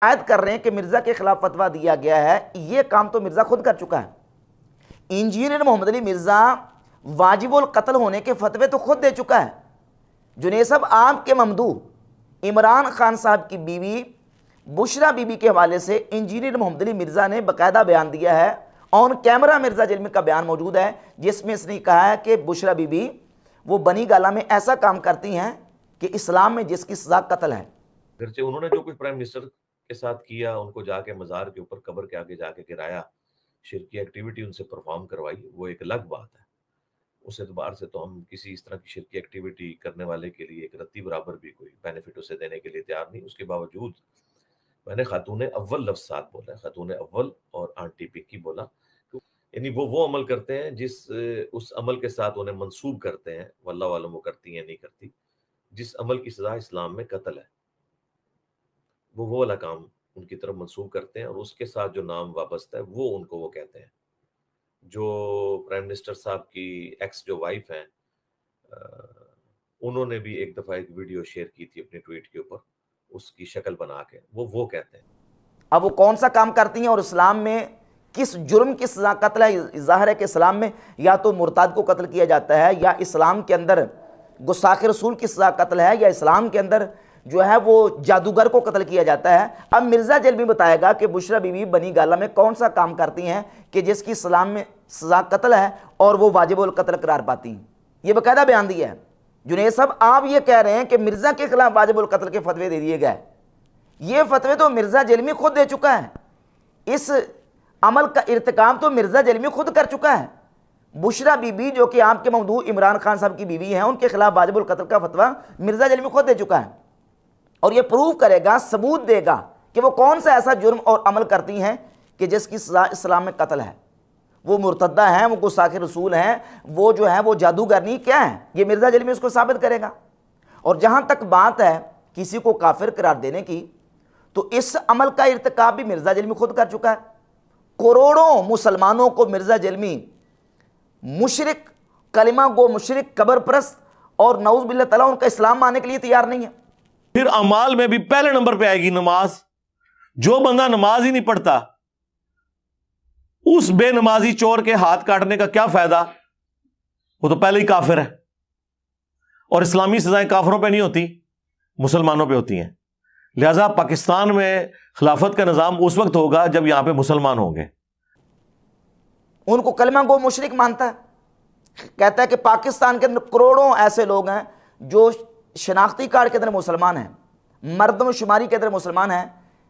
शायद कर रहे हैं कि मिर्जा के खिलाफ फतवा दिया गया है, ये काम तो मिर्जा खुद कर चुका है। इंजीनियर मोहम्मद अली मिर्जा वाजिबुल कत्ल होने के फतवे तो खुद दे चुका है। जुनैद साहब, आपके ममदू इमरान खान साहब की बीवी बुशरा बीबी के हवाले से इंजीनियर मोहम्मद अली मिर्जा ने बाकायदा बयान दिया है। ऑन कैमरा मिर्जा जेलमी का बयान मौजूद है, जिसमें इसने कहा है कि बुशरा बीबी वो बनी गाला में ऐसा काम करती हैं कि इस्लाम में जिसकी सजा कत्ल है। अगरचे उन्होंने जो कुछ प्राइम मिनिस्टर के साथ किया, उनको जाके मजार के ऊपर कब्र के आगे जाके गिराया, शिरकी एक्टिविटी उनसे परफॉर्म करवाई, वो एक अलग बात है। उस एतबार से तो हम किसी इस तरह की शिरकी एक्टिविटी करने वाले के लिए एक रत्ती बराबर भी कोई बेनिफिट उसे देने के लिए तैयार नहीं। उसके बावजूद मैंने खातून अव्वल लफ्ज़ साथ बोला, खातून अव्वल और आंटी पिक्की बोला, यानी वो अमल करते हैं जिस उस अमल के साथ उन्हें मंसूब करते हैं, वल्लाह वालम वो करती हैं नहीं करती, जिस अमल की सजा इस्लाम में कत्ल है, वो वाला काम उनकी तरफ मंसूब करते हैं और उसके साथ जो नाम वाबस्ता है वो उनको वो कहते हैं। जो प्राइम मिनिस्टर साहब की एक्स जो वाइफ हैं, उन्होंने भी एक दफ़ा एक वीडियो शेयर की थी अपने ट्वीट के ऊपर, उसकी शक्ल बना के वो कहते हैं। अब वो कौन सा काम करती हैं और इस्लाम में किस जुर्म की सजा कत्ल है? ज़ाहिर है कि इस्लाम में या तो मुर्ताद को कत्ल किया जाता है, या इस्लाम के अंदर गुस्ताख रसूल की सजा कत्ल है, या इस्लाम के अंदर जो है वो जादूगर को कत्ल किया जाता है। अब मिर्जा जेलमी बताएगा कि बुशरा बीवी बनी गाला में कौन सा काम करती हैं कि जिसकी इस्लाम में सजा कत्ल है और वो वाजिबुल कत्ल करार पाती हैं। ये बाकायदा बयान दिया है। जुनैद साहब, आप ये कह रहे हैं कि मिर्जा के खिलाफ वाजिबुल कत्ल के फतवे दे दिए गए, ये फतवे तो मिर्जा जेलमी खुद दे चुका है। इस अमल का इर्तिकाब तो मिर्जा जेलमी खुद कर चुका है। बुशरा बीबी जो कि आपके ममदू इमरान खान साहब की बीवी हैं, उनके खिलाफ वाजिबुल कत्ल का फतवा मिर्जा जेलमी खुद दे चुका है और ये प्रूव करेगा, सबूत देगा कि वो कौन सा ऐसा जुर्म और अमल करती हैं कि जिसकी सजा इस्लाम में कत्ल है। वो मुर्तद्दा हैं, वो गुस्ताख रसूल हैं, वो जो है वो जादूगर नहीं, क्या है? ये मिर्जा जेलमी उसको साबित करेगा। और जहां तक बात है किसी को काफिर करार देने की, तो इस अमल का इर्तिकाब भी मिर्जा जेलमी खुद कर चुका है। करोड़ों मुसलमानों को मिर्जा जेलमी मुशरिक, कलिमा गो मुशरिक, कब्र परस्त और नऊज़ बिल्लाह तआला उनका इस्लाम मानने के लिए तैयार नहीं है। फिर अमाल में भी पहले नंबर पे आएगी नमाज। जो बंदा नमाज ही नहीं पढ़ता, उस बेनमाजी चोर के हाथ काटने का क्या फायदा? वो तो पहले ही काफिर है। और इस्लामी सजाएं काफिरों पे नहीं होती, मुसलमानों पे होती हैं। लिहाजा पाकिस्तान में खिलाफत का निज़ाम उस वक्त होगा जब यहां पे मुसलमान होंगे। उनको कलमा गो मुशरिक मानता है, कहता है कि पाकिस्तान के अंदर करोड़ों ऐसे लोग हैं जो शनाख्ती कार्ड के अंदर मुसलमान हैं, मर्दमशुमारी के अंदर मुसलमान हैं,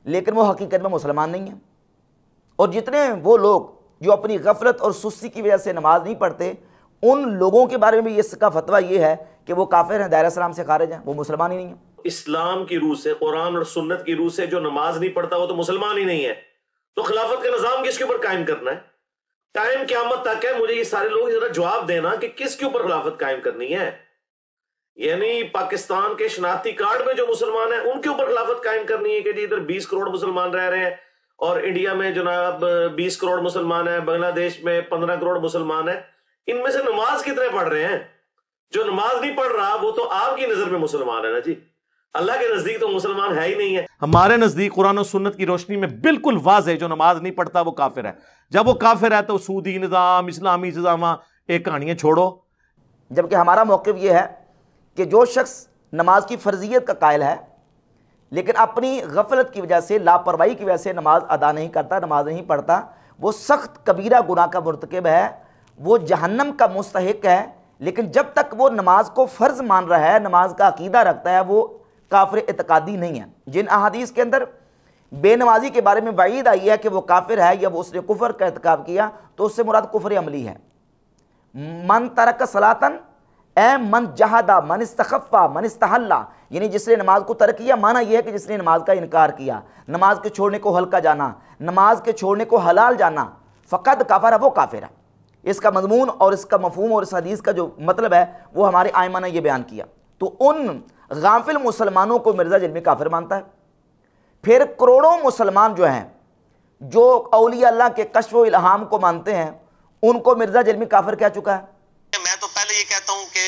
लेकिन वो हकीकत में मुसलमान नहीं हैं। और जितने वो लोग जो अपनी गफलत और सुस्ती की वजह से नमाज नहीं पढ़ते, उन लोगों के बारे में भी इसका फतवा ये है कि वो काफिर हैं, दायरा इस्लाम से खारिज हैं, वो मुसलमान ही नहीं है। इस्लाम की रूह से, कुरान और सुन्नत की रूह से जो नमाज नहीं पढ़ता वो तो मुसलमान ही नहीं है। तो खिलाफत का निजाम किसके ऊपर कायम करना है? कायम क़यामत तक है। मुझे ये सारे लोग जरा जवाब देना कि किसके ऊपर खिलाफत कायम करनी है। यानी पाकिस्तान के शनाख्ती कार्ड में जो मुसलमान है उनके ऊपर खिलाफत कायम करनी है कि जी इधर 20 करोड़ मुसलमान रह रहे हैं और इंडिया में जनाब 20 करोड़ मुसलमान है, बांग्लादेश में 15 करोड़ मुसलमान है। इनमें से नमाज कितने पढ़ रहे हैं? जो नमाज नहीं पढ़ रहा वो तो आपकी नजर में मुसलमान है ना जी, अल्लाह के नजदीक तो मुसलमान है ही नहीं है। हमारे नजदीक कुरान और सुन्नत की रोशनी में बिल्कुल वाज़ेह है, जो नमाज नहीं पढ़ता वो काफिर है। जब वो काफिर है तो सूदी निज़ाम, इस्लामी निज़ाम, एक कहानियां छोड़ो। जबकि हमारा मौक़िफ़ ये है कि जो शख्स नमाज की फ़र्जियत का कायल है लेकिन अपनी गफलत की वजह से, लापरवाही की वजह से नमाज अदा नहीं करता, नमाज नहीं पढ़ता, वो सख्त कबीरा गुनाह का मुर्तकिब है, वो जहन्नम का मुस्तहिक है। लेकिन जब तक वो नमाज को फ़र्ज मान रहा है, नमाज का अकीदा रखता है, वो काफिर इत्कादी नहीं है। जिन अहादीस के अंदर बेनमाजी के बारे में वईद आई है कि वो काफिर है या वो उसने कुफर का इत्काब किया, तो उससे मुराद कुफर अमली है। मन तरक सलातन ए मन जहादा मन इस्तखफ़ा मन इस्तहल्ला, यानी जिसने नमाज को तर्क किया, माना यह है कि जिसने नमाज का इनकार किया, नमाज के छोड़ने को हल्का जाना, नमाज के छोड़ने को हलाल जाना, फ़क़द काफर है, वो काफिर है। इसका मजमून और इसका मफहूम और इस हदीस का जो मतलब है वो हमारे आइमा ने यह बयान किया। तो उन गाफिल मुसलमानों को मिर्ज़ा जेलमी काफिर मानता है। फिर करोड़ों मुसलमान जो हैं, जो औलिया अल्लाह के कश्फ व इल्हाम को मानते हैं, उनको मिर्ज़ा जेलमी काफिर कह चुका है। मैं तो पहले ये कहता हूं कि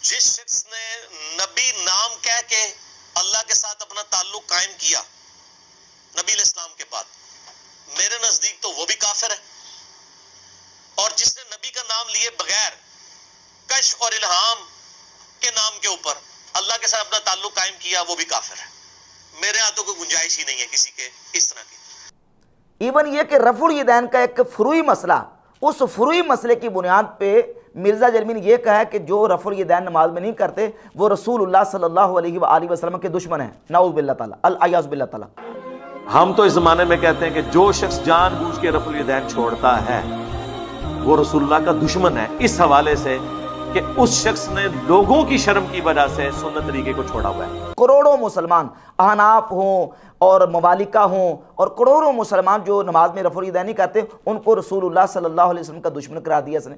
जिस शख्स ने नबी नाम कह के अल्लाह के साथ अपना ताल्लुक कायम किया, नाम लिए बगैर कश्फ और इल्हाम के नाम के ऊपर अल्लाह के साथ अपना ताल्लुक कायम किया, वो भी काफिर है। मेरे यहाँ तो कोई गुंजाइश ही नहीं है किसी के इस तरह की। इवन ये कि रफुल यदैन का एक फुरूई मसला, उस फुरूई मसले की बुनियाद पे मिर्जा जलमी ने यह कहा कि जो रफुल यदैन नमाज में नहीं करते वो रसूलुल्लाह सल्लल्लाहु अलैहि वसल्लम के दुश्मन हैं। नाउज़ बिल्लाह ताला, अल अयाज़ बिल्लाह ताला। हम तो इस जमाने में कहते हैं कि जो शख्स जानबूझ के रफुल यदैन छोड़ता है वो रसूलुल्लाह का दुश्मन है, इस हवाले से कि उस शख्स ने लोगों की शर्म की वजह से सुन्नत तरीके को छोड़ा हुआ है। करोड़ों मुसलमान अहनाफ हों और मवालिका हों और करोड़ों मुसलमान जो नमाज में रफुल यदैन नहीं करते, उनको रसूलुल्लाह सल्लल्लाहु अलैहि वसल्लम का दुश्मन करार दिया इसने।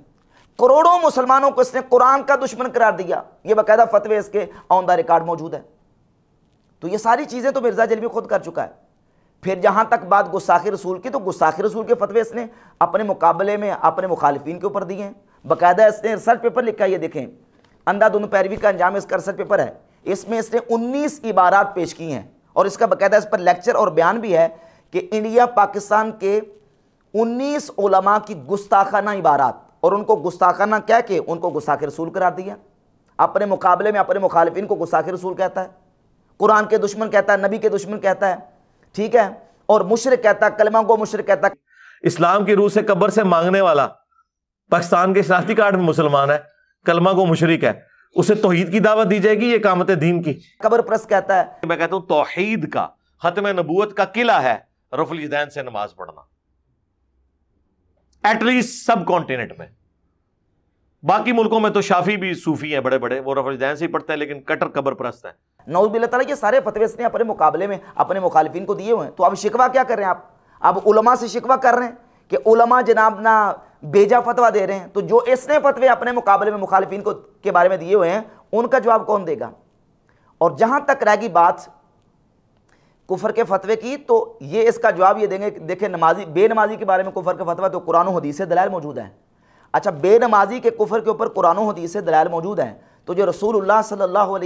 करोड़ों मुसलमानों को इसने कुरान का दुश्मन करार दिया। ये बाकायदा फतवे इसके ऑन द रिकॉर्ड मौजूद है। तो ये सारी चीज़ें तो मिर्जा जलमी खुद कर चुका है। फिर जहाँ तक बात गुस्ताखी रसूल की, तो गुस्ताखी रसूल के फतवे इसने अपने मुकाबले में अपने मुखालिफिन के ऊपर दिए हैं। बाकायदा इसने रिसर्च पेपर लिखा है, ये देखें, अंधाधुंध पैरवी का अंजाम इसका रिसर्च पेपर है। इसमें इसने 19 इबारात पेश की हैं और इसका बाकायदा इस पर लेक्चर और बयान भी है कि इंडिया पाकिस्तान के 19 उलमा की गुस्ताखाना इबारात, और उनको गुस्ताखाना कह के उनको गुस्ताखे रसूल करार दिया। अपने मुकाबले में अपने मुखालिफिन को गुस्ताखे रसूल कहता है, कुरान के दुश्मन कहता है, नबी के दुश्मन कहता है, ठीक है, और मुशरिक कहता है, कलमा को मुशरिक कहता है। इस्लाम की रूह से कब्र से मांगने वाला पाकिस्तान के शनाख्ती कार्ड में मुसलमान है, कलमा को मुशरिक है, उसे तौहीद की दावत दी जाएगी, ये कामत दीन की। कब्र प्रस्त कहता है। मैं कहता हूं तौहीद का खत्म नबूवत का किला है रफुल यदैन से नमाज पढ़ना, एटलीस्ट सब कॉन्टिनेंट में। बाकी मुल्कों में तो शाफी भी सूफी हैं बड़े बड़े, वो रफुल यदैन से ही पढ़ते हैं, लेकिन कट्टर कब्र प्रस्त है। नऊज़ बिल्लाह ताला, ये सारे फतवे इसने अपने मुकाबले में अपने मुखालिफिन को दिए हुए हैं। तो अब शिकवा क्या कर रहे हैं आप? अब उलमा से शिकवा कर रहे हैं कि उलमा जनाब ना बेजा फतवा दे रहे हैं। तो जो इसने फतवे अपने मुकाबले में मुखालिफिन को के बारे में दिए हुए हैं, उनका जवाब कौन देगा? और जहां तक रहेगी बात कुफर के फतवे की, तो ये इसका जवाब ये देंगे, देखें नमाजी बेनमाजी के बारे में कुफर का फतवा तो कुरान और हदीस से दलाइल मौजूद है। अच्छा, बेनमाजी के कुफर के ऊपर कुरान और हदीस से दलाइल मौजूद है, तो जो रसूलुल्लाह सल्लल्लाहु अलैहि